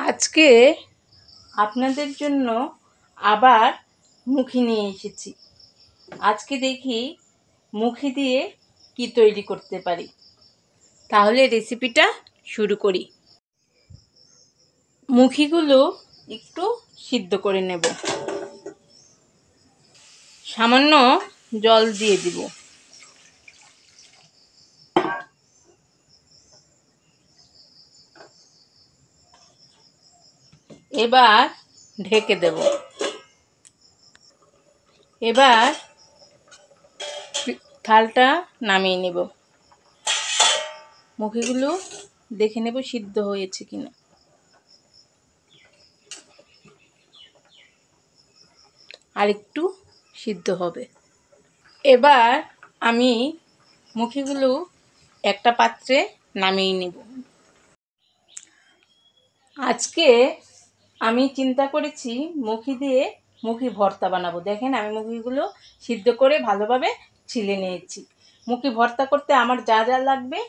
আজকে আপনাদের জন্য আবার মুখি নিয়ে এসেছি। আজকে দেখি মুখি দিয়ে কি তৈরি করতে পারি। তাহলে রেসিপিটা শুরু করি। মুখিগুলো একটু সিদ্ধ করে নেব। সামান্য জল দিয়ে দিব। এবার ঢেকে দেব। এবার থালটা নামিয়ে নেব। মুখিগুলো দেখে নেব সিদ্ধ হয়েছে কিনা। আর একটু সিদ্ধ হবে। এবার আমি মুখিগুলো একটা পাত্রে নামিয়ে নেব। আজকে আমি চিন্তা করেছি মুখি দিয়ে মুখি ভর্তা বানাবো। দেখেন আমি মুখিগুলো সিদ্ধ করে ভালোভাবে ছিলে নিয়েছি। মুখি ভর্তা করতে আমার যা যা লাগবে: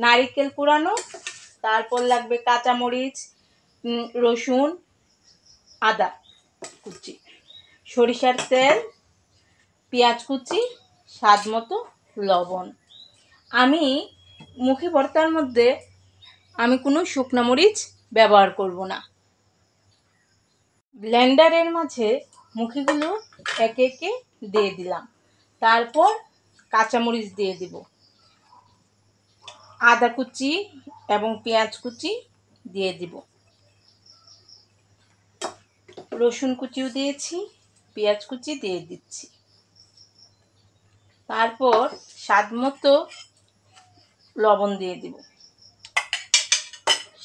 নারকেল কুড়ানো, তারপর লাগবে কাঁচামরিচ, রসুন, আদা কুচি, সরিষার তেল, পেঁয়াজ কুচি, স্বাদ মতো লবণ। আমি মুখি ভর্তার মধ্যে আমি কোনো শুকনো মরিচ ব্যবহার করব না। ব্লেন্ডারের মাঝে মুখিগুলো একে একে দিয়ে দিলাম। তারপর কাঁচামরিচ দিয়ে দিব, আদা কুচি এবং পেঁয়াজ কুচি দিয়ে দিব, রসুন কুচিও দিয়েছি, পেঁয়াজ কুচি দিয়ে দিচ্ছি। তারপর স্বাদ মতো লবণ দিয়ে দিব,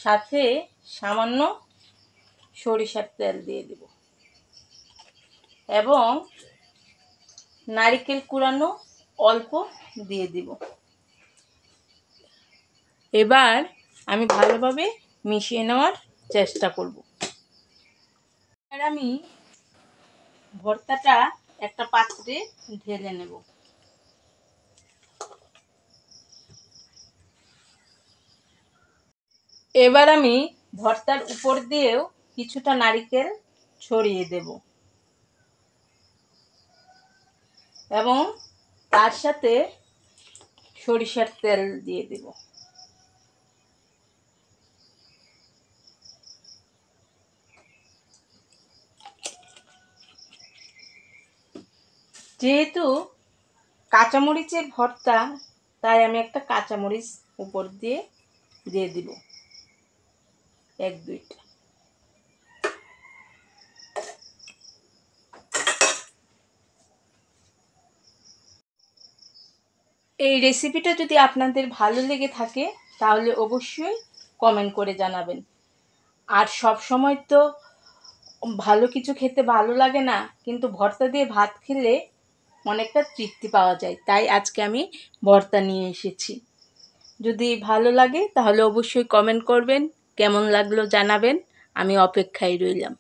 সাথে সামান্য সরিষার তেল দিয়ে দিব এবং নারকেল কুড়ানো অল্প দিয়ে দিব। এবার আমি ভালোভাবে মিশিয়ে নেওয়ার চেষ্টা করব। এবার আমি ভর্তাটা একটা পাত্রে ঢেলে নেব। এবার আমি ভর্তার উপর দিয়েও কিছুটা নারকেল ছড়িয়ে দেব এবং তার সাথে সরিষার তেল দিয়ে দেব। যেহেতু কাঁচামরিচের ভর্তা, তাই আমি একটা কাঁচামরিচ উপর দিয়ে দিব, 1-2টা। এই রেসিপিটা যদি আপনাদের ভালো লেগে থাকে তাহলে অবশ্যই কমেন্ট করে জানাবেন। আর সব সময় তো ভালো কিছু খেতে ভালো লাগে না, কিন্তু ভর্তা দিয়ে ভাত খেলে অনেকটা তৃপ্তি পাওয়া যায়। তাই আজকে আমি ভর্তা নিয়ে এসেছি। যদি ভালো লাগে তাহলে অবশ্যই কমেন্ট করবেন, কেমন লাগলো জানাবেন। আমি অপেক্ষায় রইলাম।